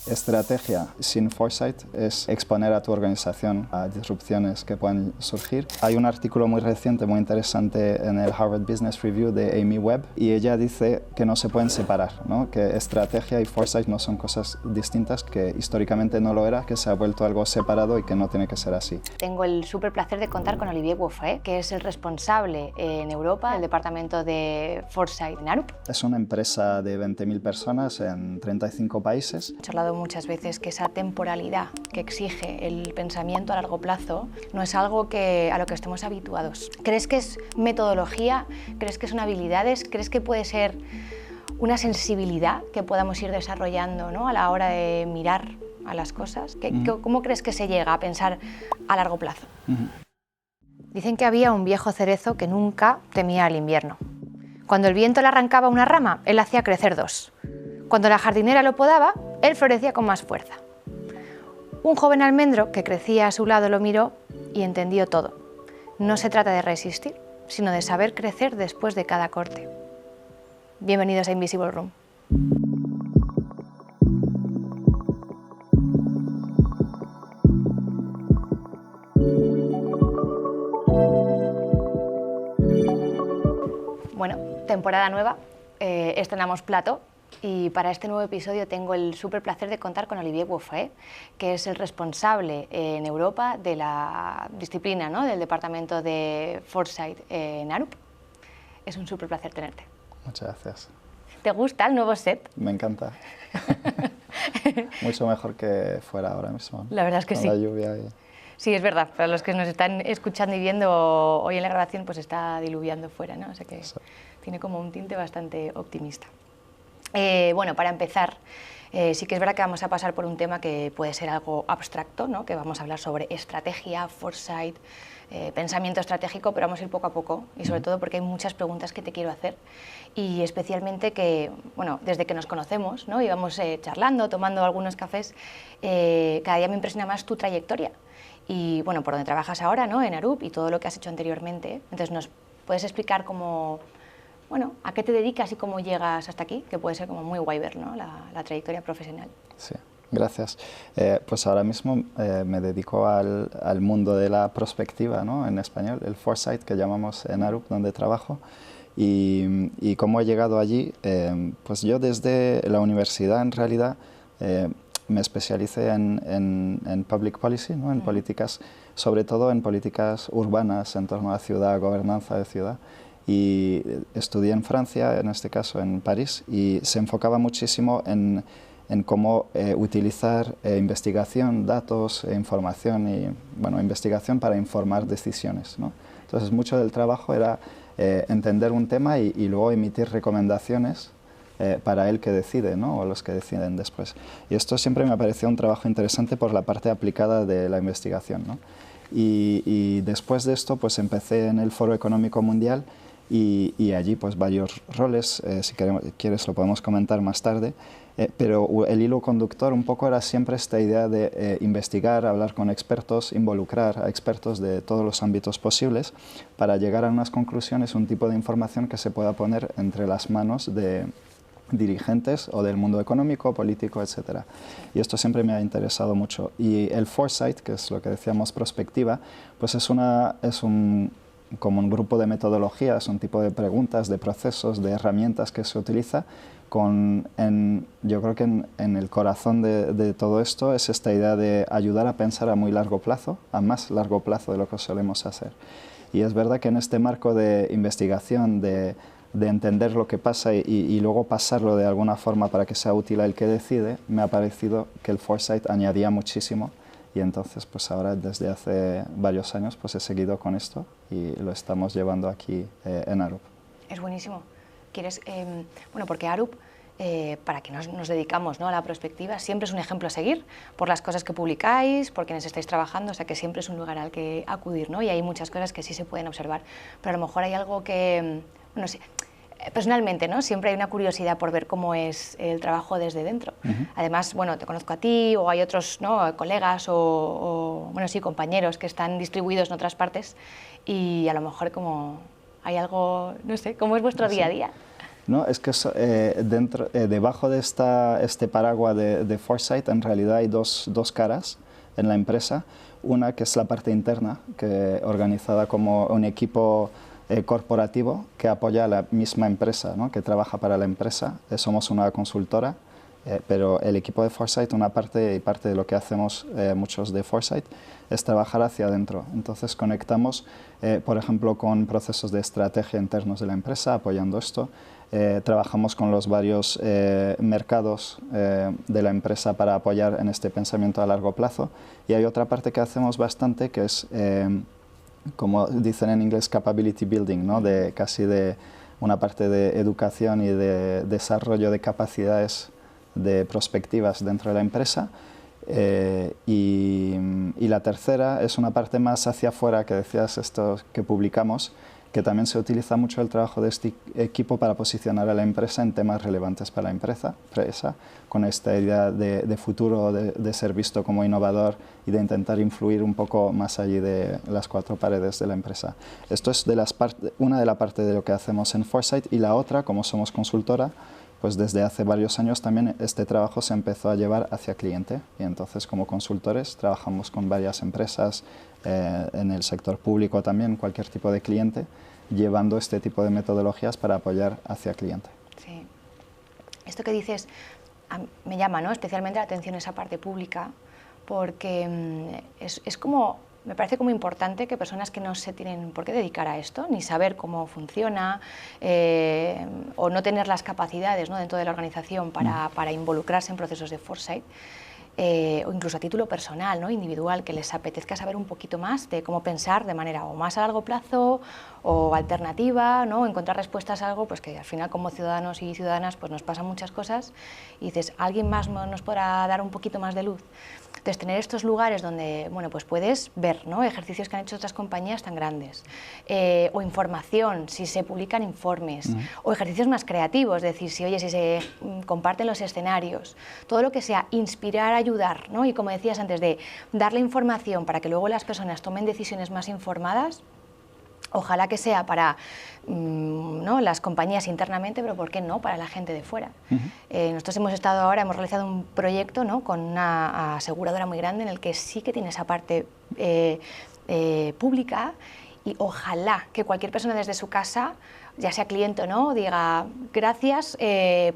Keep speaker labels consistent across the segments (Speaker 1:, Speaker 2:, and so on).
Speaker 1: Estrategia sin foresight es exponer a tu organización a disrupciones que puedan surgir. Hay un artículo muy reciente, muy interesante en el Harvard Business Review de Amy Webb y ella dice que no se pueden separar, ¿no? Que estrategia y foresight no son cosas distintas, que históricamente no lo era, que se ha vuelto algo separado y que no tiene que ser así.
Speaker 2: Tengo el súper placer de contar con Olivier Bouffaé, que es el responsable en Europa del departamento de foresight en Arup.
Speaker 1: Es una empresa de 20.000 personas en 35 países.
Speaker 2: He charlado muchas veces que esa temporalidad que exige el pensamiento a largo plazo no es algo a lo que estemos habituados. ¿Crees que es metodología? ¿Crees que son habilidades? ¿Crees que puede ser una sensibilidad que podamos ir desarrollando, ¿no?, a la hora de mirar a las cosas? ¿Cómo crees que se llega a pensar a largo plazo? Dicen que había un viejo cerezo que nunca temía el invierno. Cuando el viento le arrancaba una rama, él hacía crecer dos. Cuando la jardinera lo podaba, él florecía con más fuerza. Un joven almendro que crecía a su lado lo miró y entendió todo. No se trata de resistir, sino de saber crecer después de cada corte. Bienvenidos a Invisible Room. Bueno, temporada nueva, estrenamos plató. Y para este nuevo episodio tengo el súper placer de contar con Olivier Bouffaé, que es el responsable en Europa de la disciplina, ¿no?, del departamento de foresight en Arup. Es un súper placer tenerte.
Speaker 1: Muchas gracias.
Speaker 2: ¿Te gusta el nuevo set?
Speaker 1: Me encanta. Mucho mejor que fuera ahora mismo.
Speaker 2: La verdad es que
Speaker 1: con
Speaker 2: sí.
Speaker 1: La lluvia y...
Speaker 2: Sí, es verdad. Para los que nos están escuchando y viendo hoy en la grabación, pues está diluviando fuera, ¿no? O sea que sí, tiene como un tinte bastante optimista. Bueno, para empezar, sí que es verdad que vamos a pasar por un tema que puede ser algo abstracto, ¿no?, que vamos a hablar sobre estrategia, foresight, pensamiento estratégico, pero vamos a ir poco a poco y sobre todo porque hay muchas preguntas que te quiero hacer y especialmente que, bueno, desde que nos conocemos, ¿no?, íbamos charlando, tomando algunos cafés, cada día me impresiona más tu trayectoria y, bueno, por donde trabajas ahora, ¿no?, en Arup y todo lo que has hecho anteriormente. Entonces, ¿nos puedes explicar cómo... Bueno, ¿a qué te dedicas y cómo llegas hasta aquí? Que puede ser como muy guay ver, ¿no?, la trayectoria profesional.
Speaker 1: Sí, gracias. Pues ahora mismo me dedico al mundo de la prospectiva, ¿no?, en español, el foresight que llamamos en Arup, donde trabajo. Y cómo he llegado allí, pues yo desde la universidad en realidad me especialicé en public policy, ¿no?, en políticas, sobre todo en políticas urbanas en torno a la ciudad, gobernanza de ciudad. Y estudié en Francia, en este caso en París, y se enfocaba muchísimo en cómo utilizar investigación, datos, información y, bueno, investigación para informar decisiones, ¿no? Entonces, mucho del trabajo era entender un tema y luego emitir recomendaciones para el que decide, ¿no?, o los que deciden después. Y esto siempre me pareció un trabajo interesante por la parte aplicada de la investigación, ¿no? Y después de esto, pues empecé en el Foro Económico Mundial. Y allí pues varios roles, si quieres lo podemos comentar más tarde, pero el hilo conductor un poco era siempre esta idea de investigar, hablar con expertos, involucrar a expertos de todos los ámbitos posibles para llegar a unas conclusiones, un tipo de información que se pueda poner entre las manos de dirigentes o del mundo económico, político, etc. Y esto siempre me ha interesado mucho. Y el foresight, que es lo que decíamos decía, pues es como un grupo de metodologías, un tipo de preguntas, de procesos, de herramientas que se utiliza yo creo que en el corazón de todo esto es esta idea de ayudar a pensar a muy largo plazo, a más largo plazo de lo que solemos hacer. Y es verdad que en este marco de investigación, de entender lo que pasa y luego pasarlo de alguna forma para que sea útil al que decide, me ha parecido que el foresight añadía muchísimo. Y entonces, pues ahora desde hace varios años pues he seguido con esto y lo estamos llevando aquí en Arup.
Speaker 2: Es buenísimo. Bueno, porque Arup, para que nos dedicamos, ¿no?, a la prospectiva, siempre es un ejemplo a seguir por las cosas que publicáis, por quienes estáis trabajando, o sea que siempre es un lugar al que acudir, ¿no? Y hay muchas cosas que sí se pueden observar, pero a lo mejor hay algo que, bueno, sí, personalmente, ¿no?, siempre hay una curiosidad por ver cómo es el trabajo desde dentro. Además, bueno, te conozco a ti o hay otros, ¿no?, colegas o bueno, sí, compañeros que están distribuidos en otras partes y a lo mejor como hay algo, no sé, ¿cómo es vuestro día a día?
Speaker 1: No, es que debajo de este paraguas de Foresight en realidad hay dos caras en la empresa. Una que es la parte interna, organizada como un equipo corporativo que apoya a la misma empresa, ¿no? Que trabaja para la empresa. Somos una consultora, pero el equipo de Foresight, una parte de lo que hacemos muchos de Foresight, es trabajar hacia adentro. Entonces conectamos, por ejemplo, con procesos de estrategia internos de la empresa, apoyando esto. Trabajamos con los varios mercados de la empresa para apoyar en este pensamiento a largo plazo. Y hay otra parte que hacemos bastante, que es, como dicen en inglés, capability building, ¿no? Casi de una parte de educación y de desarrollo de capacidades de prospectivas dentro de la empresa. Y la tercera es una parte más hacia afuera, que decías, esto que publicamos, que también se utiliza mucho el trabajo de este equipo para posicionar a la empresa en temas relevantes para la empresa con esta idea de futuro, de ser visto como innovador y de intentar influir un poco más allí de las cuatro paredes de la empresa. Esto es una de las partes de lo que hacemos en Foresight, y la otra, como somos consultora, pues desde hace varios años también este trabajo se empezó a llevar hacia cliente, y entonces como consultores trabajamos con varias empresas en el sector público también, cualquier tipo de cliente, llevando este tipo de metodologías para apoyar hacia cliente.
Speaker 2: Sí. Esto que dices me llama, ¿no?, especialmente la atención esa parte pública, porque es como... Me parece como importante que personas que no se tienen por qué dedicar a esto, ni saber cómo funciona, o no tener las capacidades, ¿no?, dentro de la organización para involucrarse en procesos de Foresight, o incluso a título personal, ¿no?, individual, que les apetezca saber un poquito más de cómo pensar de manera o más a largo plazo o alternativa, ¿no?, encontrar respuestas a algo pues que al final como ciudadanos y ciudadanas pues nos pasan muchas cosas y dices, ¿alguien más nos podrá dar un poquito más de luz? Entonces, tener estos lugares donde, bueno, pues puedes ver, ¿no?, ejercicios que han hecho otras compañías tan grandes, o información, si se publican informes, o ejercicios más creativos, es decir, si se comparten los escenarios, todo lo que sea inspirar, ayudar, ¿no?, y como decías antes, de darle información para que luego las personas tomen decisiones más informadas. Ojalá que sea para ¿no?, las compañías internamente, pero ¿por qué no para la gente de fuera? Nosotros hemos realizado un proyecto, ¿no?, con una aseguradora muy grande en el que sí que tiene esa parte pública, y ojalá que cualquier persona desde su casa, ya sea cliente o no, diga gracias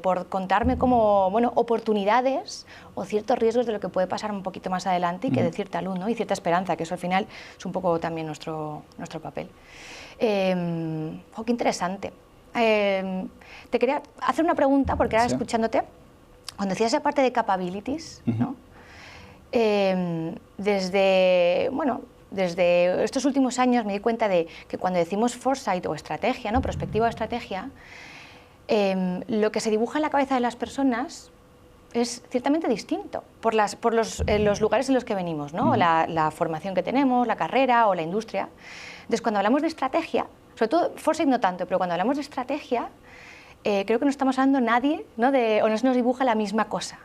Speaker 2: por contarme como, bueno, oportunidades o ciertos riesgos de lo que puede pasar un poquito más adelante, y que de cierta luz, ¿no?, y cierta esperanza, que eso al final es un poco también nuestro papel. Qué interesante. Te quería hacer una pregunta, porque ahora escuchándote, cuando decías esa parte de capabilities, ¿no?, desde estos últimos años me di cuenta de que cuando decimos foresight o estrategia, ¿no?, perspectiva o estrategia, lo que se dibuja en la cabeza de las personas es ciertamente distinto por los lugares en los que venimos, ¿no?, la formación que tenemos, la carrera o la industria. Entonces, cuando hablamos de estrategia, sobre todo foresight no tanto, pero cuando hablamos de estrategia, creo que no estamos hablando nadie, ¿no?, o no se nos dibuja la misma cosa.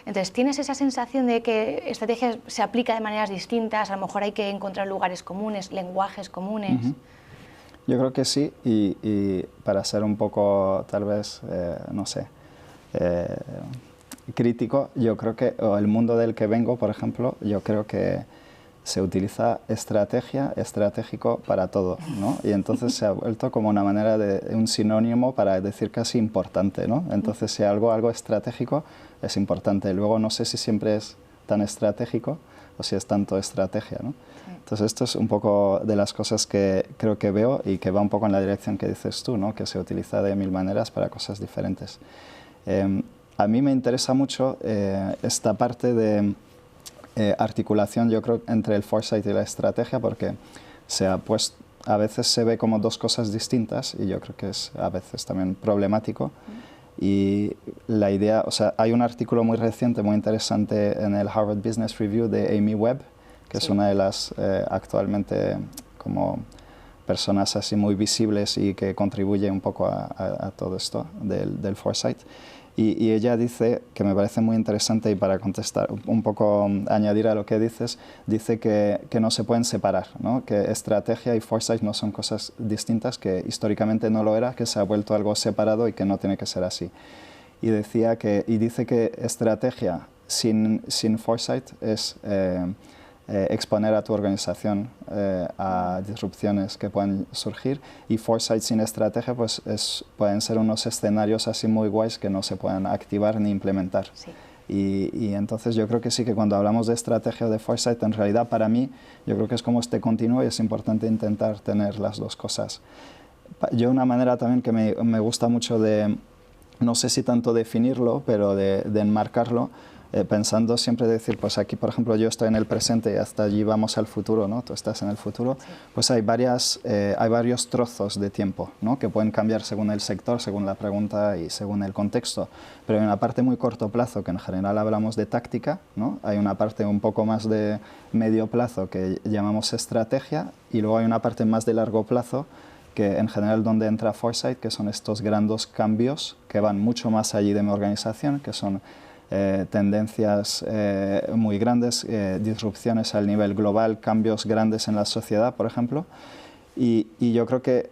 Speaker 2: Entonces, ¿tienes esa sensación de que estrategia se aplica de maneras distintas? A lo mejor hay que encontrar lugares comunes, lenguajes comunes.
Speaker 1: Yo creo que sí, y para ser un poco, tal vez, no sé, crítico, yo creo que, o el mundo del que vengo, por ejemplo, yo creo que se utiliza estratégico para todo, ¿no? Y entonces se ha vuelto como una manera un sinónimo para decir casi importante, ¿no? Entonces, si algo estratégico es importante. Luego, no sé si siempre es tan estratégico o si es tanto estrategia, ¿no? Entonces, esto es un poco de las cosas que creo que veo y que va un poco en la dirección que dices tú, ¿no?, que se utiliza de mil maneras para cosas diferentes. A mí me interesa mucho esta parte de articulación, yo creo, entre el foresight y la estrategia, porque a veces se ve como dos cosas distintas, y yo creo que es a veces también problemático. Y la idea, o sea, hay un artículo muy reciente, muy interesante en el Harvard Business Review de Amy Webb, que es una de las actualmente como personas así muy visibles y que contribuye un poco a todo esto del foresight. Y ella dice, que me parece muy interesante y para contestar un poco, añadir a lo que dices, dice que no se pueden separar, ¿no? Que estrategia y foresight no son cosas distintas, que históricamente no lo era, que se ha vuelto algo separado y que no tiene que ser así. Y dice que estrategia sin foresight es exponer a tu organización a disrupciones que pueden surgir, y foresight sin estrategia pues pueden ser unos escenarios así muy guays que no se pueden activar ni implementar.
Speaker 2: Sí.
Speaker 1: Y entonces yo creo que sí, que cuando hablamos de estrategia o de foresight, en realidad para mí yo creo que es como este continuo y es importante intentar tener las dos cosas. Yo una manera también que me gusta mucho de, no sé si tanto definirlo, pero de enmarcarlo, pensando siempre decir, pues aquí por ejemplo yo estoy en el presente y hasta allí vamos al futuro, ¿no? Tú estás en el futuro, sí. Pues hay varios trozos de tiempo, ¿no? Que pueden cambiar según el sector, según la pregunta y según el contexto, pero hay una parte muy corto plazo que en general hablamos de táctica, ¿no? Hay una parte un poco más de medio plazo que llamamos estrategia, y luego hay una parte más de largo plazo que en general donde entra foresight, que son estos grandes cambios que van mucho más allí de mi organización, que son tendencias muy grandes, disrupciones al nivel global, cambios grandes en la sociedad, por ejemplo. Y yo creo que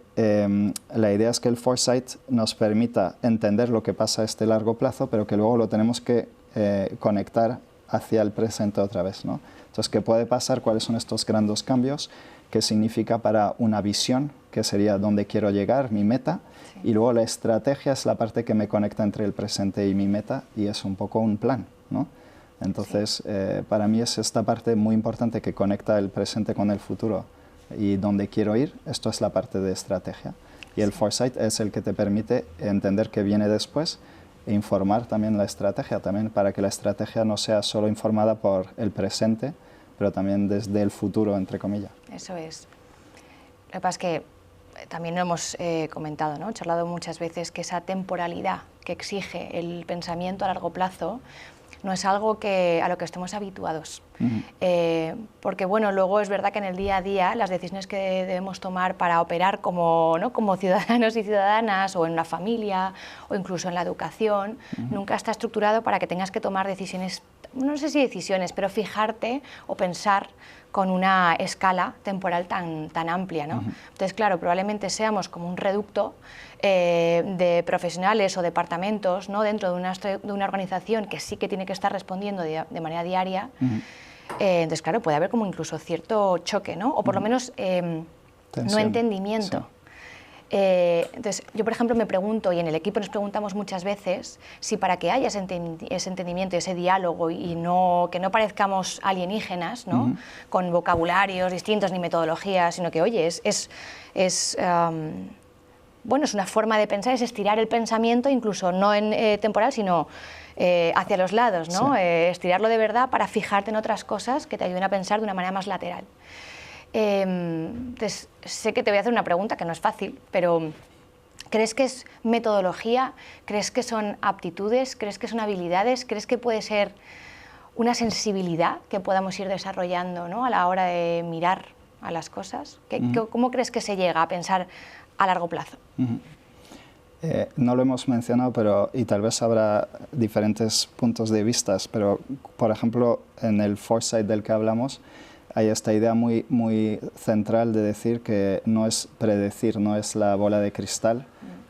Speaker 1: la idea es que el foresight nos permita entender lo que pasa a este largo plazo, pero que luego lo tenemos que conectar hacia el presente otra vez, ¿no? Entonces, ¿qué puede pasar? ¿Cuáles son estos grandes cambios? ¿Qué significa para una visión? ¿Qué sería dónde quiero llegar, mi meta? Sí. Y luego la estrategia es la parte que me conecta entre el presente y mi meta, y es un poco un plan, ¿no? Entonces, sí. Para mí es esta parte muy importante que conecta el presente con el futuro y dónde quiero ir. Esto es la parte de estrategia. Y el foresight es el que te permite entender qué viene después e informar también la estrategia, también para que la estrategia no sea solo informada por el presente, pero también desde el futuro, entre comillas.
Speaker 2: Eso es. Lo que pasa es que también lo hemos comentado, ¿no? Charlado muchas veces, que esa temporalidad que exige el pensamiento a largo plazo no es algo a lo que estemos habituados. Porque bueno, luego es verdad que en el día a día las decisiones que debemos tomar para operar como, ¿no? como ciudadanos y ciudadanas, o en una familia, o incluso en la educación, nunca está estructurado para que tengas que tomar decisiones, no sé si decisiones, pero fijarte o pensar con una escala temporal tan amplia, ¿no? Entonces, claro, probablemente seamos como un reducto de profesionales o departamentos, ¿no? Dentro de una organización que sí que tiene que estar respondiendo de manera diaria. Entonces, claro, puede haber como incluso cierto choque, ¿no? O por lo menos no entendimiento. Sí. Entonces, yo por ejemplo me pregunto, y en el equipo nos preguntamos muchas veces, si para que haya ese entendimiento, ese diálogo, y que no parezcamos alienígenas, ¿no? Con vocabularios distintos ni metodologías, sino que, oye, bueno, es una forma de pensar, es estirar el pensamiento, incluso no en temporal, sino hacia los lados, ¿no? Sí. Estirarlo de verdad para fijarte en otras cosas que te ayuden a pensar de una manera más lateral. Entonces, sé que te voy a hacer una pregunta que no es fácil, pero ¿crees que es metodología? ¿Crees que son aptitudes? ¿Crees que son habilidades? ¿Crees que puede ser una sensibilidad que podamos ir desarrollando, ¿no? A la hora de mirar a las cosas? ¿Cómo crees que se llega a pensar a largo plazo?
Speaker 1: No lo hemos mencionado, y tal vez habrá diferentes puntos de vista, pero por ejemplo en el foresight del que hablamos hay esta idea muy, muy central de decir que no es predecir, no es la bola de cristal,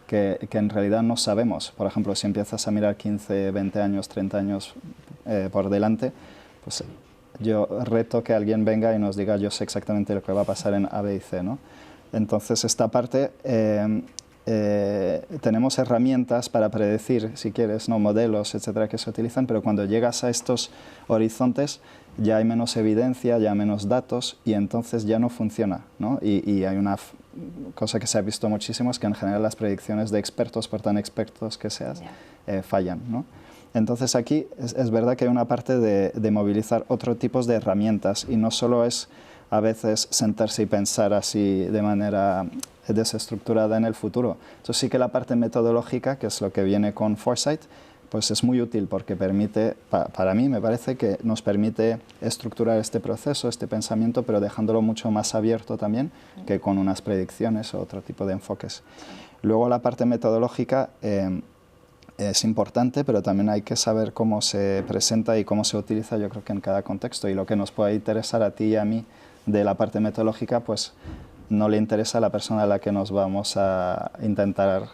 Speaker 1: que en realidad no sabemos. Por ejemplo, si empiezas a mirar 15, 20 años, 30 años por delante, pues yo reto que alguien venga y nos diga yo sé exactamente lo que va a pasar en A, B y C, ¿no? Entonces esta parte tenemos herramientas para predecir, si quieres, ¿no? Modelos, etcétera, que se utilizan, pero cuando llegas a estos horizontes ya hay menos evidencia, ya menos datos, y entonces ya no funciona, ¿no? Y hay una cosa que se ha visto muchísimo, es que en general las predicciones de expertos, por tan expertos que seas, fallan, ¿no? Entonces aquí es verdad que hay una parte de movilizar otro tipo de herramientas, y no solo es a veces sentarse y pensar así de manera desestructurada en el futuro. Entonces sí que la parte metodológica, que es lo que viene con foresight, pues es muy útil porque permite, para mí me parece que nos permite estructurar este proceso, este pensamiento, pero dejándolo mucho más abierto también que con unas predicciones o otro tipo de enfoques. Luego la parte metodológica, es importante, pero también hay que saber cómo se presenta y cómo se utiliza, yo creo que en cada contexto. Y lo que nos puede interesar a ti y a mí de la parte metodológica, pues no le interesa a la persona a la que nos vamos a intentar,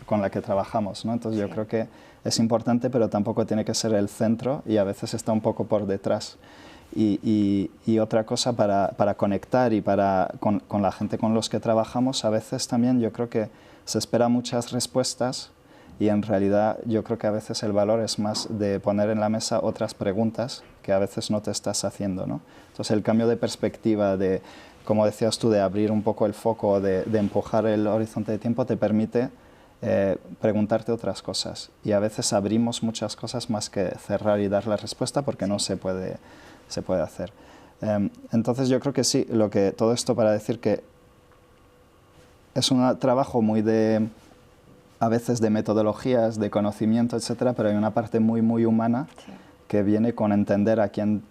Speaker 1: con la que trabajamos, ¿no? Entonces yo creo que es importante, pero tampoco tiene que ser el centro y a veces está un poco por detrás. Y otra cosa para conectar y con la gente con los que trabajamos, a veces también yo creo que se esperan muchas respuestas y en realidad yo creo que a veces el valor es más de poner en la mesa otras preguntas que a veces no te estás haciendo, ¿no? Entonces el cambio de perspectiva, de, como decías tú, de abrir un poco el foco, de empujar el horizonte de tiempo, te permite preguntarte otras cosas. Y a veces abrimos muchas cosas más que cerrar y dar la respuesta porque no se puede hacer. Entonces yo creo que sí, todo esto para decir que es un trabajo muy a veces de metodologías, de conocimiento, etcétera, pero hay una parte muy, muy humana que viene con entender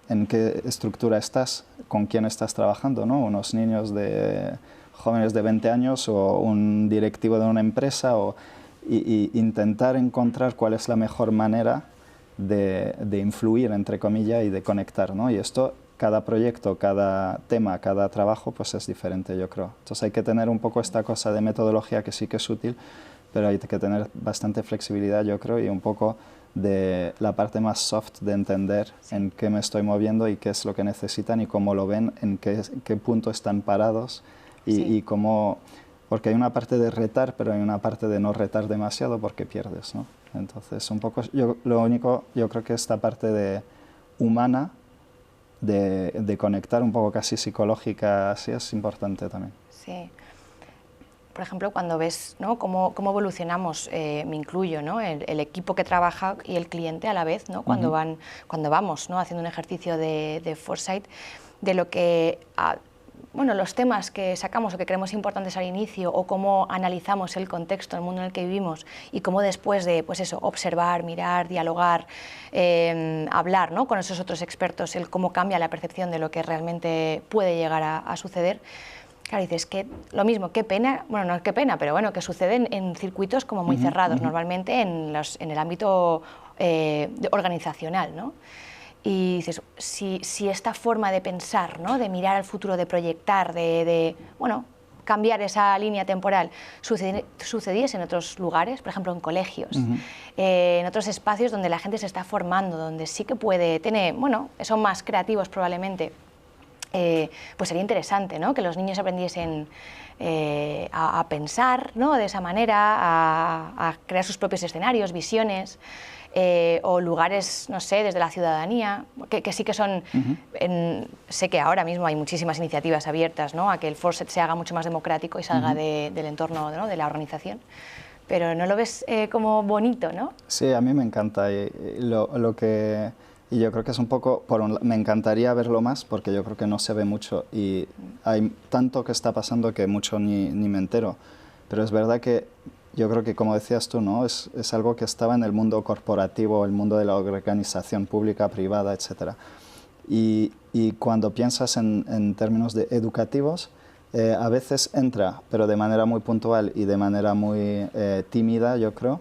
Speaker 1: en qué estructura estás, con quién estás trabajando, ¿no? Unos niños jóvenes de 20 años o un directivo de una empresa, y intentar encontrar cuál es la mejor manera de influir, entre comillas, y de conectar, ¿no? Y esto, cada proyecto, cada tema, cada trabajo, pues es diferente, yo creo. Entonces hay que tener un poco esta cosa de metodología que sí que es útil, pero hay que tener bastante flexibilidad, yo creo, y un poco de la parte más soft de entender en qué me estoy moviendo y qué es lo que necesitan y cómo lo ven, en qué punto están parados y cómo... Porque hay una parte de retar, pero hay una parte de no retar demasiado porque pierdes, ¿no? Entonces, un poco, yo creo que esta parte humana, de conectar un poco casi psicológica, así es importante también.
Speaker 2: Sí. Por ejemplo, cuando ves, ¿no?, cómo evolucionamos, me incluyo, ¿no?, el equipo que trabaja y el cliente a la vez, ¿no?, cuando vamos, ¿no?, haciendo un ejercicio de foresight, de lo que... bueno, los temas que sacamos o que creemos importantes al inicio, o cómo analizamos el contexto, el mundo en el que vivimos, y cómo después de, pues eso, observar, mirar, dialogar, hablar, ¿no?, con esos otros expertos, cómo cambia la percepción de lo que realmente puede llegar a suceder. Claro, dices que lo mismo, qué pena, bueno, no qué pena, pero bueno, que suceden en circuitos como muy cerrados, normalmente en el ámbito organizacional, ¿no? Y dices, si esta forma de pensar, ¿no?, de mirar al futuro, de proyectar, bueno, cambiar esa línea temporal, sucediese en otros lugares, por ejemplo en colegios, en otros espacios donde la gente se está formando, donde sí que puede tener, bueno, son más creativos probablemente, pues sería interesante, ¿no?, que los niños aprendiesen a pensar, ¿no?, de esa manera, a crear sus propios escenarios, visiones, o lugares, no sé, desde la ciudadanía, que sí que son... sé que ahora mismo hay muchísimas iniciativas abiertas, ¿no?, a que el Foresight se haga mucho más democrático y salga del entorno, ¿no?, de la organización. Pero ¿no lo ves como bonito, no?
Speaker 1: Sí, a mí me encanta. Y yo creo que es un poco, me encantaría verlo más, porque yo creo que no se ve mucho y hay tanto que está pasando que mucho ni me entero. Pero es verdad que yo creo que, como decías tú, ¿no?, es algo que estaba en el mundo corporativo, el mundo de la organización pública, privada, etc. Y cuando piensas en términos educativos, a veces entra, pero de manera muy puntual y de manera muy tímida, yo creo,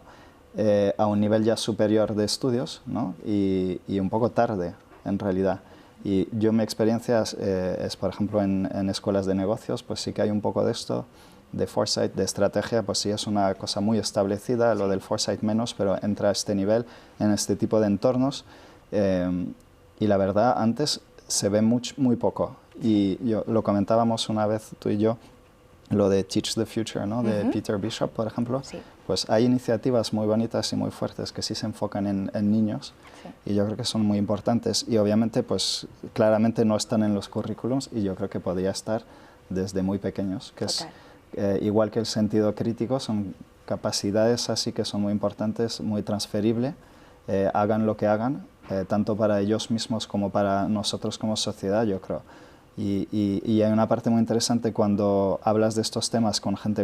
Speaker 1: a un nivel ya superior de estudios, ¿no?, y un poco tarde, en realidad. Y mi experiencia es, por ejemplo, en escuelas de negocios, pues sí que hay un poco de esto, de foresight, de estrategia, pues sí es una cosa muy establecida, lo del foresight menos, pero entra a este nivel, en este tipo de entornos, y la verdad, antes se ve muy poco. Y lo comentábamos una vez tú y yo, lo de Teach the Future, ¿no?, de Peter Bishop, por ejemplo.
Speaker 2: Sí.
Speaker 1: Pues hay iniciativas muy bonitas y muy fuertes que sí se enfocan en niños, y yo creo que son muy importantes. Y obviamente, pues claramente no están en los currículums, y yo creo que podría estar desde muy pequeños, que es igual que el sentido crítico, son capacidades así que son muy importantes, muy transferibles, hagan lo que hagan, tanto para ellos mismos como para nosotros como sociedad, yo creo. Y hay una parte muy interesante cuando hablas de estos temas con gente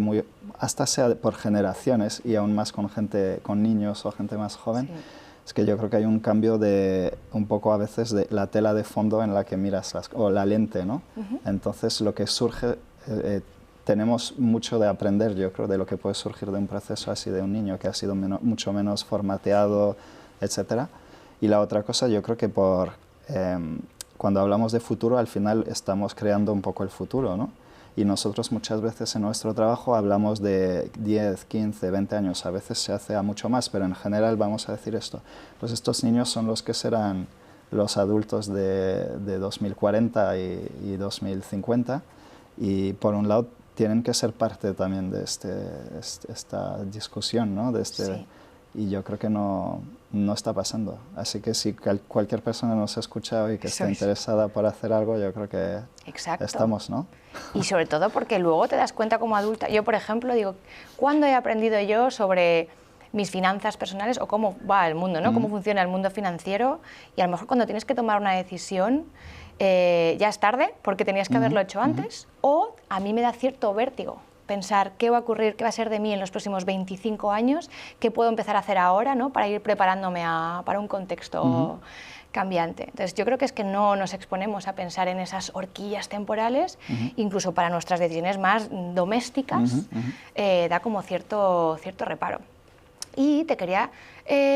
Speaker 1: hasta sea por generaciones, y aún más con niños o gente más joven, es que yo creo que hay un cambio un poco a veces de la tela de fondo en la que miras o la lente, ¿no? Entonces lo que surge tenemos mucho de aprender, yo creo, de lo que puede surgir de un proceso así de un niño que ha sido mucho menos formateado, etcétera. Y la otra cosa, yo creo que cuando hablamos de futuro, al final estamos creando un poco el futuro, ¿no? Y nosotros muchas veces en nuestro trabajo hablamos de 10, 15, 20 años, a veces se hace a mucho más, pero en general vamos a decir esto. Pues estos niños son los que serán los adultos de 2040 y 2050, y por un lado tienen que ser parte también de esta discusión, ¿no?
Speaker 2: Sí.
Speaker 1: Y yo creo que no está pasando. Así que si cualquier persona nos escucha hoy que esté interesada por hacer algo, yo creo que
Speaker 2: Exacto.
Speaker 1: estamos, ¿no?
Speaker 2: Y sobre todo porque luego te das cuenta como adulta. Yo, por ejemplo, digo, ¿cuándo he aprendido yo sobre mis finanzas personales o cómo va el mundo, ¿no? Cómo funciona el mundo financiero? Y a lo mejor cuando tienes que tomar una decisión ya es tarde porque tenías que haberlo hecho antes, o a mí me da cierto vértigo pensar qué va a ocurrir, qué va a ser de mí en los próximos 25 años, qué puedo empezar a hacer ahora, ¿no? Para ir preparándome para un contexto cambiante. Entonces yo creo que es que no nos exponemos a pensar en esas horquillas temporales, incluso para nuestras decisiones más domésticas, da como cierto reparo. Y te quería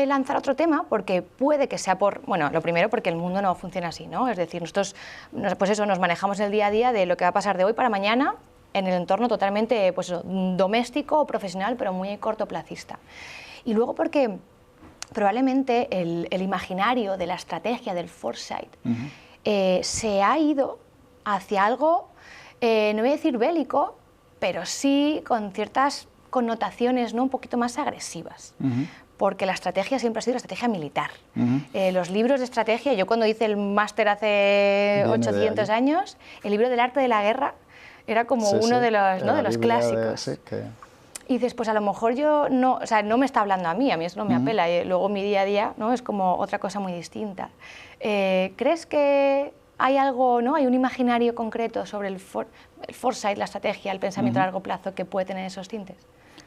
Speaker 2: lanzar otro tema, porque puede que sea bueno, lo primero porque el mundo no funciona así, ¿no? Es decir, nosotros pues eso, nos manejamos el día a día de lo que va a pasar de hoy para mañana, en el entorno totalmente pues, doméstico o profesional, pero muy cortoplacista. Y luego porque probablemente el imaginario de la estrategia, del foresight, se ha ido hacia algo, no voy a decir bélico, pero sí con ciertas connotaciones, ¿no? Un poquito más agresivas. Porque la estrategia siempre ha sido la estrategia militar. Los libros de estrategia, yo cuando hice el máster hace 800 años, el libro del arte de la guerra era como uno de los, ¿no? de los clásicos. Y dices, pues a lo mejor yo no, o sea, no me está hablando a mí eso no me apela, luego mi día a día, ¿no? Es como otra cosa muy distinta. ¿Crees que hay algo, ¿no? Hay un imaginario concreto sobre el foresight, la estrategia, el pensamiento a largo plazo que puede tener esos tintes?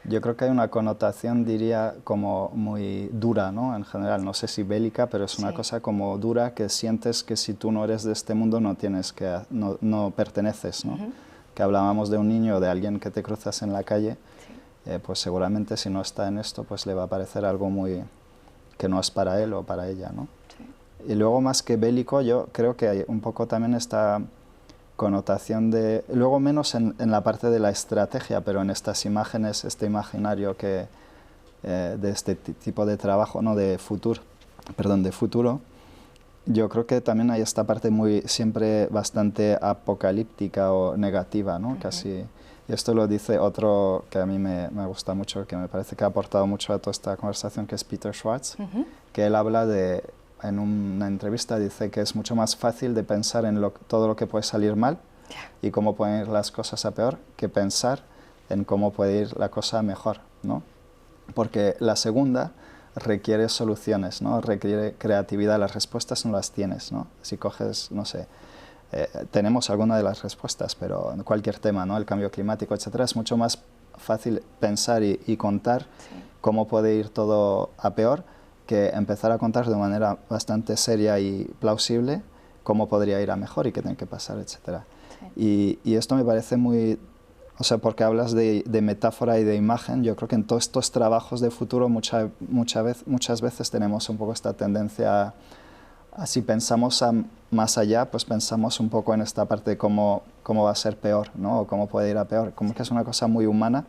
Speaker 1: Yo creo que hay una connotación, diría, como muy dura, ¿no? En general, no sé si bélica, pero es una cosa como dura, que sientes que si tú no eres de este mundo no perteneces, ¿no? Que hablábamos de un niño o de alguien que te cruzas en la calle, pues seguramente si no está en esto, pues le va a parecer algo que no es para él o para ella, ¿no? Y luego, más que bélico, yo creo que hay un poco también esta connotación luego menos en la parte de la estrategia, pero en estas imágenes, este imaginario de este tipo de trabajo, no de futuro, yo creo que también hay esta parte siempre bastante apocalíptica o negativa, ¿no? Casi. Y esto lo dice otro que a mí me gusta mucho, que me parece que ha aportado mucho a toda esta conversación, que es Peter Schwartz, que él habla en una entrevista, dice que es mucho más fácil de pensar en todo lo que puede salir mal y cómo pueden ir las cosas a peor, que pensar en cómo puede ir la cosa mejor, ¿no? Porque la segunda requiere soluciones, ¿no? Requiere creatividad, las respuestas no las tienes, ¿no? Si coges, no sé, tenemos alguna de las respuestas, pero en cualquier tema, ¿no? El cambio climático, etcétera, es mucho más fácil pensar y contar cómo puede ir todo a peor, que empezar a contar de manera bastante seria y plausible cómo podría ir a mejor y qué tiene que pasar, etcétera. Y esto me parece muy... O sea, porque hablas de metáfora y de imagen, yo creo que en todos estos trabajos de futuro muchas veces tenemos un poco esta tendencia a si pensamos más allá, pues pensamos un poco en esta parte de cómo va a ser peor, ¿no? O cómo puede ir a peor, como que es una cosa muy humana.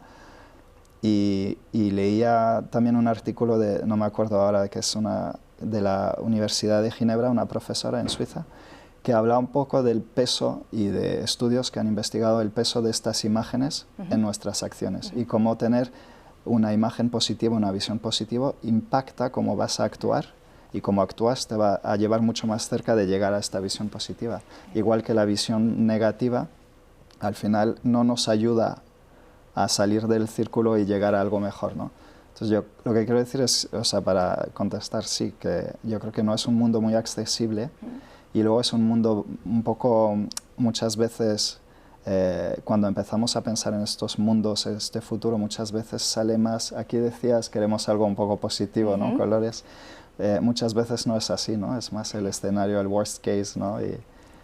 Speaker 1: Y leía también un artículo no me acuerdo ahora, que es de la Universidad de Ginebra, una profesora en Suiza, que habla un poco del peso y de estudios que han investigado el peso de estas imágenes en nuestras acciones y cómo tener una imagen positiva, una visión positiva, impacta cómo vas a actuar y cómo actúas te va a llevar mucho más cerca de llegar a esta visión positiva. Igual que la visión negativa, al final no nos ayuda a salir del círculo y llegar a algo mejor, ¿no? Entonces yo lo que quiero decir es, o sea, para contestar, sí, que yo creo que no es un mundo muy accesible. Y luego es un mundo un poco, muchas veces, cuando empezamos a pensar en estos mundos, este futuro, muchas veces sale más, aquí decías, queremos algo un poco positivo, ¿no? Colores. Muchas veces no es así, ¿no? Es más el escenario, el worst case, ¿no?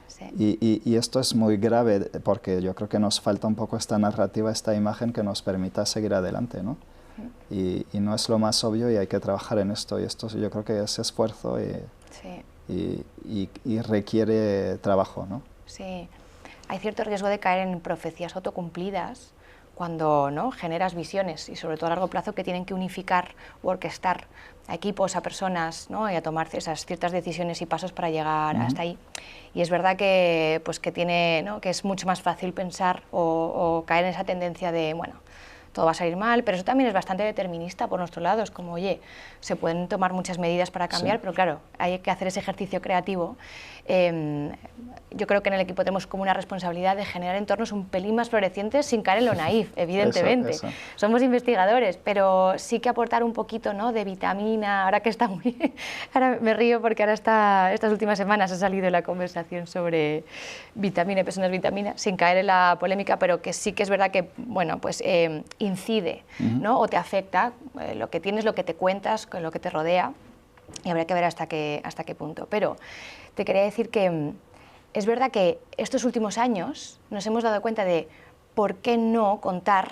Speaker 2: Sí.
Speaker 1: Y esto es muy grave porque yo creo que nos falta un poco esta narrativa, esta imagen que nos permita seguir adelante, ¿no? Y no es lo más obvio y hay que trabajar en esto. Y esto yo creo que es esfuerzo y requiere trabajo, ¿no?
Speaker 2: Sí. Hay cierto riesgo de caer en profecías autocumplidas cuando, ¿no?, generas visiones y sobre todo a largo plazo que tienen que unificar o orquestar a equipos, a personas, ¿no?, y a tomar esas ciertas decisiones y pasos para llegar hasta ahí. Y es verdad que, pues, que es mucho más fácil pensar o caer en esa tendencia de, bueno, todo va a salir mal, pero eso también es bastante determinista por nuestro lado. Es como, oye, se pueden tomar muchas medidas para cambiar, pero claro, hay que hacer ese ejercicio creativo. Yo creo que en el equipo tenemos como una responsabilidad de generar entornos un pelín más florecientes sin caer en lo naif, evidentemente.
Speaker 1: Eso.
Speaker 2: Somos investigadores, pero sí que aportar un poquito, ¿no?, de vitamina, ahora que está muy... Ahora me río porque ahora estas últimas semanas ha salido la conversación sobre vitamina y personas vitaminas, sin caer en la polémica, pero que sí que es verdad que, bueno, pues incide, ¿no?, o te afecta lo que tienes, lo que te cuentas, con lo que te rodea, y habrá que ver hasta qué punto. Pero te quería decir que es verdad que estos últimos años nos hemos dado cuenta de por qué no contar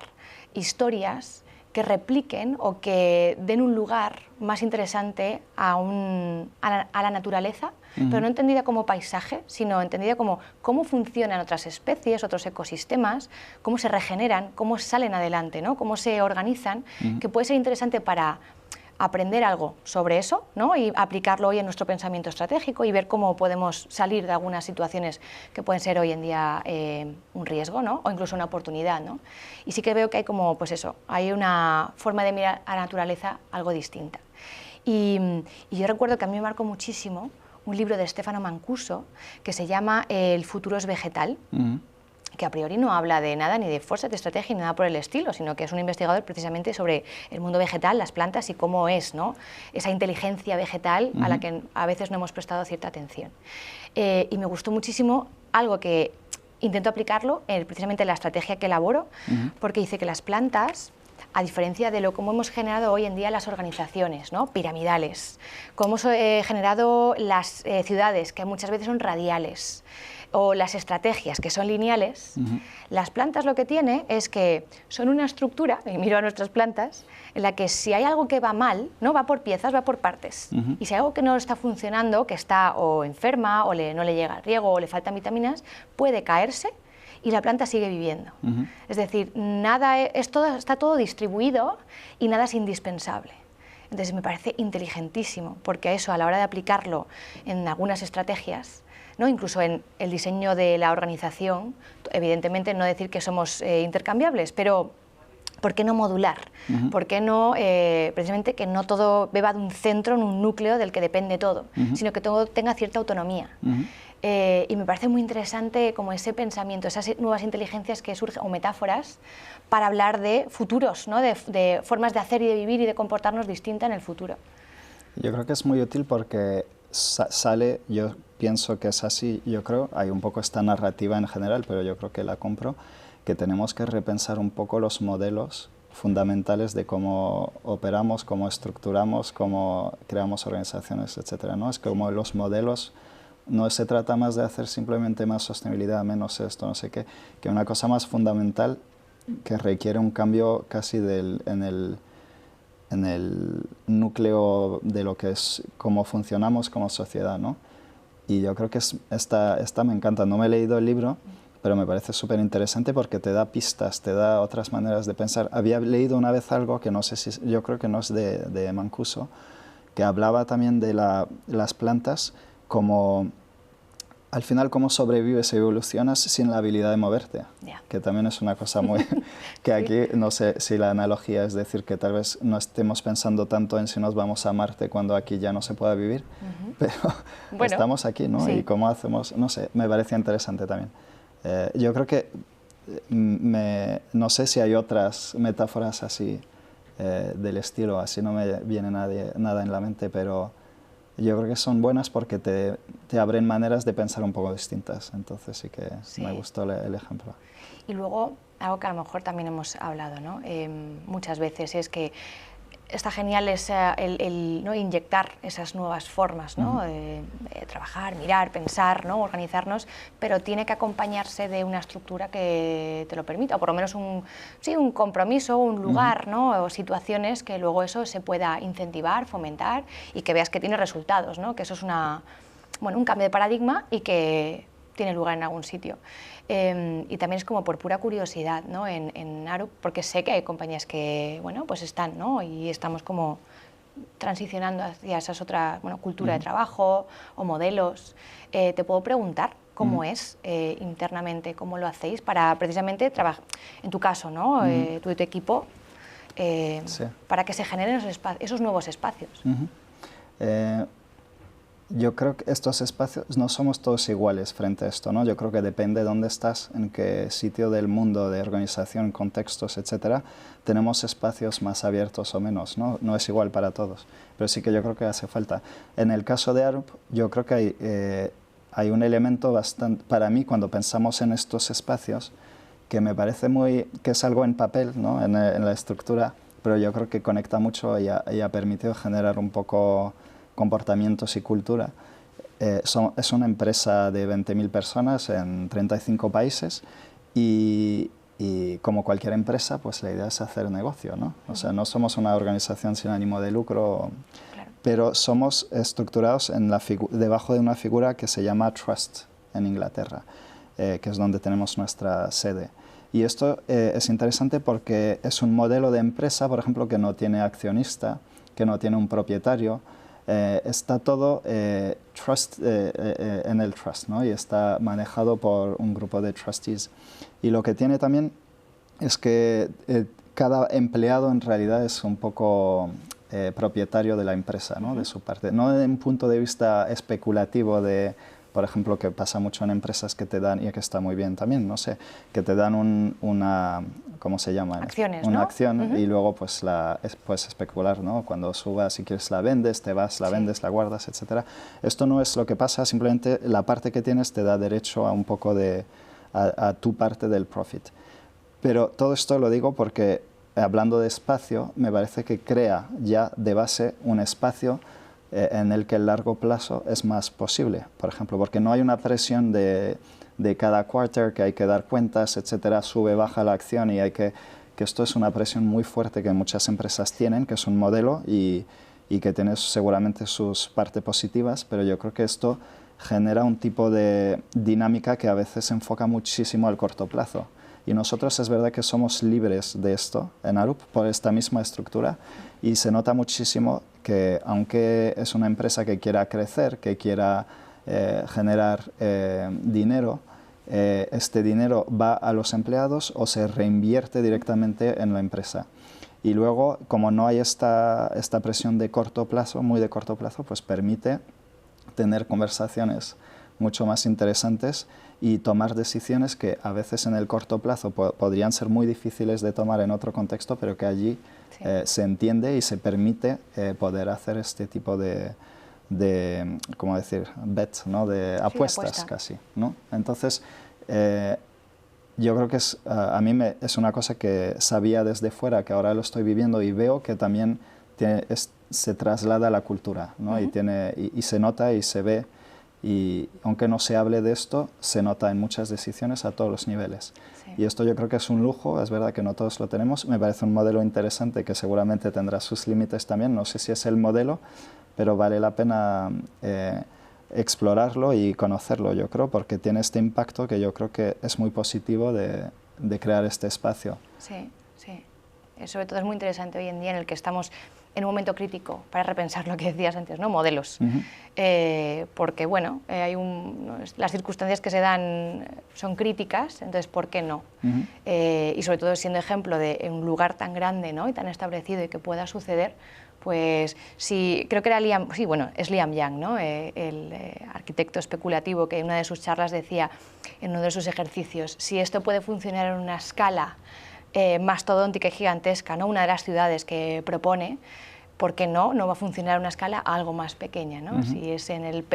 Speaker 2: historias que repliquen o que den un lugar más interesante a la naturaleza, pero no entendida como paisaje, sino entendida como cómo funcionan otras especies, otros ecosistemas, cómo se regeneran, cómo salen adelante, ¿no?, cómo se organizan, que puede ser interesante para aprender algo sobre eso, ¿no?, y aplicarlo hoy en nuestro pensamiento estratégico y ver cómo podemos salir de algunas situaciones que pueden ser hoy en día un riesgo, ¿no?, o incluso una oportunidad, ¿no? Y sí que veo que hay como, pues eso, hay una forma de mirar a la naturaleza algo distinta. Y yo recuerdo que a mí me marcó muchísimo un libro de Stefano Mancuso que se llama El futuro es vegetal, que a priori no habla de nada, ni de foresight, de estrategia, ni nada por el estilo, sino que es un investigador precisamente sobre el mundo vegetal, las plantas y cómo es, ¿no?, esa inteligencia vegetal a la que a veces no hemos prestado cierta atención. Y me gustó muchísimo algo que intento aplicarlo precisamente en la estrategia que elaboro, porque dice que las plantas, a diferencia de cómo hemos generado hoy en día las organizaciones, ¿no?, piramidales, cómo hemos generado las ciudades, que muchas veces son radiales, o las estrategias, que son lineales, las plantas lo que tiene es que son una estructura, y miro a nuestras plantas, en la que si hay algo que va mal, no va por piezas, va por partes. Y si hay algo que no está funcionando, que está o enferma, o no le llega el riego, o le faltan vitaminas, puede caerse y la planta sigue viviendo. Es decir, está todo distribuido y nada es indispensable. Entonces me parece inteligentísimo, porque eso a la hora de aplicarlo en algunas estrategias, ¿no?, incluso en el diseño de la organización, evidentemente no decir que somos intercambiables, pero ¿por qué no modular? ¿Por qué no, precisamente, que no todo beba de un centro, en un núcleo del que depende todo, sino que todo tenga cierta autonomía? Y me parece muy interesante como ese pensamiento, esas nuevas inteligencias que surgen, o metáforas, para hablar de futuros, ¿no?, de formas de hacer y de vivir y de comportarnos distinta en el futuro.
Speaker 1: Yo creo que es muy útil porque yo pienso que es así, yo creo, hay un poco esta narrativa en general, pero yo creo que la compro, que tenemos que repensar un poco los modelos fundamentales de cómo operamos, cómo estructuramos, cómo creamos organizaciones, etcétera, ¿no? Es como los modelos, no se trata más de hacer simplemente más sostenibilidad, menos esto, no sé qué, que una cosa más fundamental que requiere un cambio casi en el núcleo de lo que es cómo funcionamos como sociedad, ¿no? Y yo creo que esta me encanta. No me he leído el libro, pero me parece súper interesante porque te da pistas, te da otras maneras de pensar. Había leído una vez algo que no sé si, yo creo que no es de Mancuso, que hablaba también de las plantas como, al final, cómo sobrevives y evolucionas sin la habilidad de moverte, que también es una cosa muy... que aquí, no sé si la analogía es decir que tal vez no estemos pensando tanto en si nos vamos a Marte cuando aquí ya no se pueda vivir, pero bueno, estamos aquí, ¿no? Sí. Y cómo hacemos, no sé, me parecía interesante también. Yo creo que, no sé si hay otras metáforas así del estilo, así no me viene nada en la mente, pero yo creo que son buenas porque te abren maneras de pensar un poco distintas, entonces sí que me gustó el ejemplo.
Speaker 2: Y luego, algo que a lo mejor también hemos hablado, ¿no?, muchas veces, es que está genial ¿no? inyectar esas nuevas formas, ¿no? de trabajar, mirar, pensar, ¿no? organizarnos, pero tiene que acompañarse de una estructura que te lo permita, o por lo menos un compromiso, un lugar, ¿no? o situaciones que luego eso se pueda incentivar, fomentar y que veas que tiene resultados, ¿no? que eso es un cambio de paradigma y que tiene lugar en algún sitio. Y también es como por pura curiosidad, ¿no? en Arup, porque sé que hay compañías que, bueno, pues están, ¿no? y estamos como transicionando hacia esa otra cultura de trabajo o modelos. Te puedo preguntar cómo es internamente, cómo lo hacéis para precisamente trabajar, en tu caso, ¿no? Tú y tu equipo,
Speaker 1: Sí.
Speaker 2: para que se generen esos nuevos espacios.
Speaker 1: Yo creo que estos espacios no somos todos iguales frente a esto, ¿no? Yo creo que depende de dónde estás, en qué sitio del mundo, de organización, contextos, etcétera, tenemos espacios más abiertos o menos, ¿no? No es igual para todos, pero sí que yo creo que hace falta. En el caso de Arup, yo creo que hay un elemento bastante, para mí, cuando pensamos en estos espacios, que me parece que es algo en papel, ¿no? en la estructura, pero yo creo que conecta mucho y ha permitido generar un poco comportamientos y cultura. Es una empresa de 20.000 personas en 35 países y como cualquier empresa, pues la idea es hacer negocio, ¿no? O sea, no somos una organización sin ánimo de lucro, claro, pero somos estructurados debajo de una figura que se llama Trust en Inglaterra, que es donde tenemos nuestra sede. Y esto es interesante porque es un modelo de empresa, por ejemplo, que no tiene accionista, que no tiene un propietario. Está todo en el trust, ¿no? Y está manejado por un grupo de trustees. Y lo que tiene también es que cada empleado en realidad es un poco propietario de la empresa, ¿no? De su parte. No desde un punto de vista especulativo de, por ejemplo, que pasa mucho en empresas que te dan, y que está muy bien también, no sé, que te dan una, ¿cómo se llama?
Speaker 2: Acciones,
Speaker 1: una
Speaker 2: ¿no?
Speaker 1: acción y luego pues puedes especular, ¿no? Cuando subas, si quieres la vendes, te vas, la vendes, la guardas, etc. Esto no es lo que pasa, simplemente la parte que tienes te da derecho a un poco a tu parte del profit. Pero todo esto lo digo porque, hablando de espacio, me parece que crea ya de base un espacio en el que el largo plazo es más posible, por ejemplo, porque no hay una presión de cada quarter, que hay que dar cuentas, etcétera, sube, baja la acción y hay que esto es una presión muy fuerte que muchas empresas tienen, que es un modelo y que tiene seguramente sus partes positivas, pero yo creo que esto genera un tipo de dinámica que a veces se enfoca muchísimo al corto plazo. Y nosotros es verdad que somos libres de esto en Arup por esta misma estructura y se nota muchísimo que aunque es una empresa que quiera crecer, que quiera generar dinero, este dinero va a los empleados o se reinvierte directamente en la empresa. Y luego, como no hay esta presión de corto plazo, muy de corto plazo, pues permite tener conversaciones mucho más interesantes y tomar decisiones que a veces en el corto plazo podrían ser muy difíciles de tomar en otro contexto, pero que allí se entiende y se permite poder hacer este tipo de ¿cómo decir? Bets, ¿no? De apuestas casi, ¿no? Entonces, yo creo que a mí es una cosa que sabía desde fuera, que ahora lo estoy viviendo y veo que también se traslada a la cultura, ¿no? Y se nota y se ve. Y aunque no se hable de esto, se nota en muchas decisiones a todos los niveles. Sí. Y esto yo creo que es un lujo, es verdad que no todos lo tenemos. Me parece un modelo interesante que seguramente tendrá sus límites también. No sé si es el modelo, pero vale la pena explorarlo y conocerlo, yo creo, porque tiene este impacto que yo creo que es muy positivo de crear este espacio.
Speaker 2: Sí, sí. Sobre todo es muy interesante hoy en día en el que estamos en un momento crítico para repensar lo que decías antes, ¿no? Modelos. Porque, bueno, las circunstancias que se dan son críticas, entonces, ¿por qué no? Y sobre todo siendo ejemplo de un lugar tan grande, ¿no? Y tan establecido y que pueda suceder, pues sí, creo que era es Liam Young, ¿no? El arquitecto especulativo que en una de sus charlas decía, en uno de sus ejercicios, si esto puede funcionar en una escala mastodóntica y gigantesca, ¿no? Una de las ciudades que propone, ¿por qué no va a funcionar a una escala algo más pequeña, ¿no? Si es en el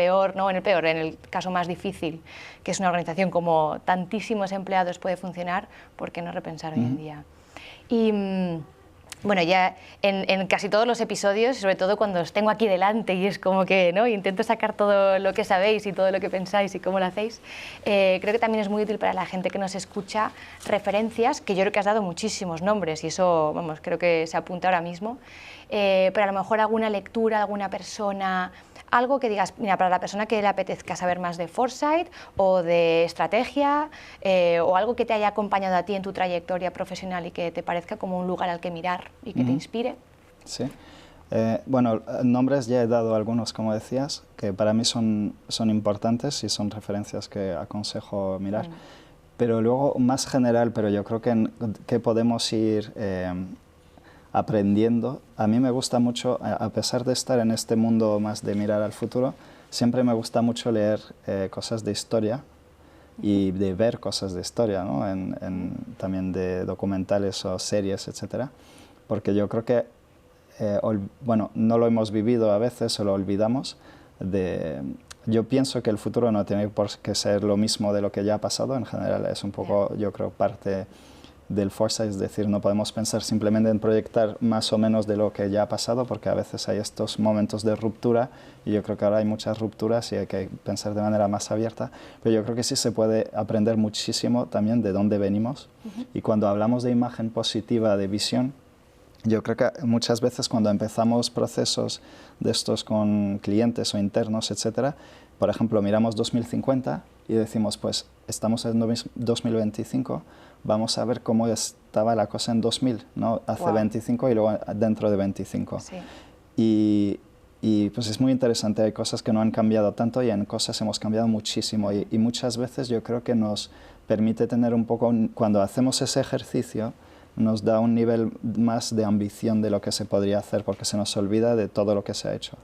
Speaker 2: caso más difícil, que es una organización como tantísimos empleados puede funcionar, ¿por qué no repensar hoy en día? Y bueno, ya en casi todos los episodios, sobre todo cuando os tengo aquí delante y es como que, ¿no?, intento sacar todo lo que sabéis y todo lo que pensáis y cómo lo hacéis, creo que también es muy útil para la gente que nos escucha referencias, que yo creo que has dado muchísimos nombres y eso, vamos, creo que se apunta ahora mismo, pero a lo mejor alguna lectura, alguna persona, algo que digas, mira, para la persona que le apetezca saber más de Foresight o de estrategia o algo que te haya acompañado a ti en tu trayectoria profesional y que te parezca como un lugar al que mirar y que te inspire.
Speaker 1: Sí. Bueno, nombres ya he dado algunos, como decías, que para mí son importantes y son referencias que aconsejo mirar. Pero luego, más general, pero yo creo que podemos ir aprendiendo. A mí me gusta mucho, a pesar de estar en este mundo más de mirar al futuro, siempre me gusta mucho leer cosas de historia y de ver cosas de historia, ¿no? También de documentales o series, etcétera, porque yo creo que, bueno, no lo hemos vivido a veces o lo olvidamos. Yo pienso que el futuro no tiene por qué ser lo mismo de lo que ya ha pasado. En general es un poco, yo creo, parte del foresight, es decir, no podemos pensar simplemente en proyectar más o menos de lo que ya ha pasado, porque a veces hay estos momentos de ruptura y yo creo que ahora hay muchas rupturas y hay que pensar de manera más abierta, pero yo creo que sí se puede aprender muchísimo también de dónde venimos. Y cuando hablamos de imagen positiva, de visión, yo creo que muchas veces cuando empezamos procesos de estos con clientes o internos, etcétera, por ejemplo, miramos 2050 y decimos, pues estamos en 2025, vamos a ver cómo estaba la cosa en 2000, ¿no? Hace 25 y luego dentro de 25. Sí. Y pues es muy interesante, hay cosas que no han cambiado tanto y en cosas hemos cambiado muchísimo y muchas veces yo creo que nos permite tener un poco, cuando hacemos ese ejercicio, nos da un nivel más de ambición de lo que se podría hacer porque se nos olvida de todo lo que se ha hecho.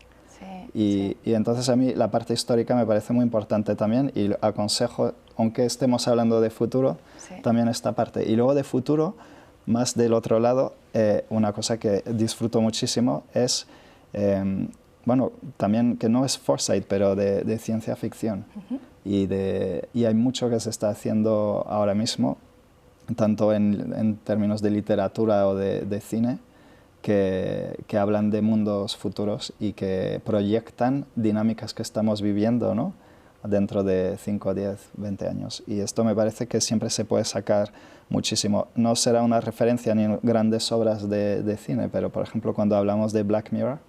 Speaker 1: Y entonces a mí la parte histórica me parece muy importante también y aconsejo, aunque estemos hablando de futuro, también esta parte. Y luego de futuro, más del otro lado, una cosa que disfruto muchísimo es, bueno, también que no es foresight, pero de ciencia ficción. Y hay mucho que se está haciendo ahora mismo, tanto en términos de literatura o de cine, que hablan de mundos futuros y que proyectan dinámicas que estamos viviendo, ¿no?, dentro de 5, 10, 20 años. Y esto me parece que siempre se puede sacar muchísimo. No será una referencia ni en grandes obras de cine, pero por ejemplo cuando hablamos de Black Mirror,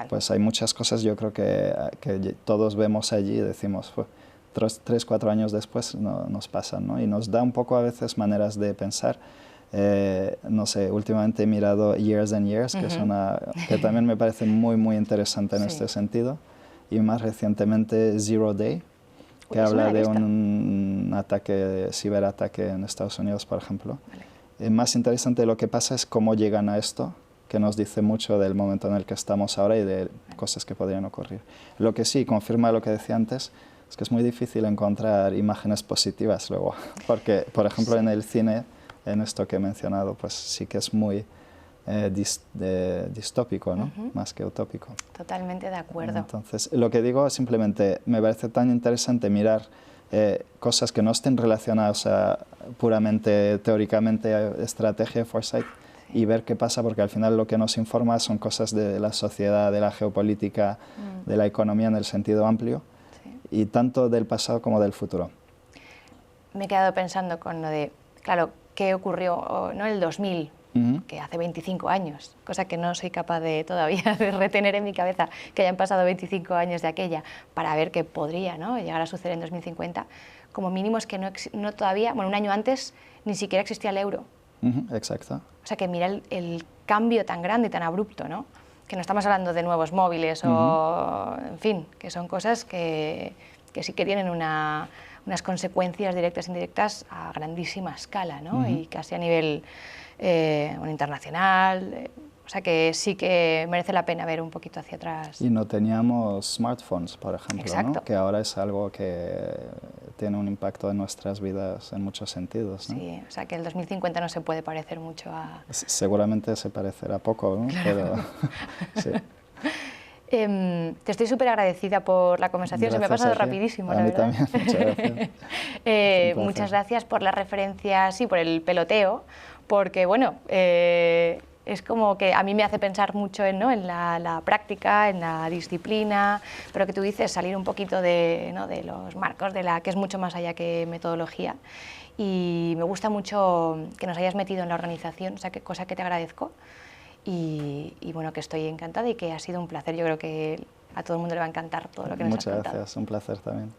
Speaker 1: pues hay muchas cosas yo creo que todos vemos allí y decimos, 3, 4 años después nos pasan, ¿no? Y nos da un poco a veces maneras de pensar. No sé, últimamente he mirado Years and Years, que también me parece muy, muy interesante en este sentido. Y más recientemente Zero Day, que habla de un ciberataque en Estados Unidos, por ejemplo. Más interesante lo que pasa es cómo llegan a esto, que nos dice mucho del momento en el que estamos ahora y de cosas que podrían ocurrir. Lo que sí confirma lo que decía antes, es que es muy difícil encontrar imágenes positivas luego, porque, por ejemplo, en el cine, en esto que he mencionado, pues sí que es muy distópico, ¿no? Más que utópico.
Speaker 2: Totalmente de acuerdo.
Speaker 1: Entonces, lo que digo es simplemente, me parece tan interesante mirar cosas que no estén relacionadas puramente, teóricamente, a estrategia, foresight, y ver qué pasa, porque al final lo que nos informa son cosas de la sociedad, de la geopolítica, de la economía en el sentido amplio, y tanto del pasado como del futuro.
Speaker 2: Me he quedado pensando con lo de, claro, qué ocurrió, ¿no?, el 2000, que hace 25 años, cosa que no soy capaz de todavía de retener en mi cabeza, que hayan pasado 25 años de aquella, para ver qué podría, ¿no?, llegar a suceder en 2050. Como mínimo es que no todavía, bueno, un año antes ni siquiera existía el euro.
Speaker 1: Exacto.
Speaker 2: O sea que mira el cambio tan grande y tan abrupto, ¿no?, que no estamos hablando de nuevos móviles o, en fin, que son cosas que sí que tienen unas consecuencias directas e indirectas a grandísima escala, ¿no? Y casi a nivel internacional. O sea que sí que merece la pena ver un poquito hacia atrás.
Speaker 1: Y no teníamos smartphones, por ejemplo, ¿no?, que ahora es algo que tiene un impacto en nuestras vidas en muchos sentidos, ¿no?
Speaker 2: Sí, o sea que el 2050 no se puede parecer mucho a...
Speaker 1: Seguramente se parecerá poco, ¿no? Claro. Pero, sí.
Speaker 2: Te estoy súper agradecida por la conversación,
Speaker 1: Gracias,
Speaker 2: se me ha pasado rapidísimo, la verdad.
Speaker 1: A mí también, muchas gracias.
Speaker 2: Muchas gracias por las referencias y por el peloteo, porque bueno, Es como que a mí me hace pensar mucho en, ¿no? en la práctica, en la disciplina, pero que tú dices salir un poquito de, ¿no? de los marcos, de la que es mucho más allá que metodología. Y me gusta mucho que nos hayas metido en la organización, o sea, cosa que te agradezco. Y bueno, que estoy encantada y que ha sido un placer. Yo creo que a todo el mundo le va a encantar todo lo que nos has contado.
Speaker 1: Muchas gracias, un placer también.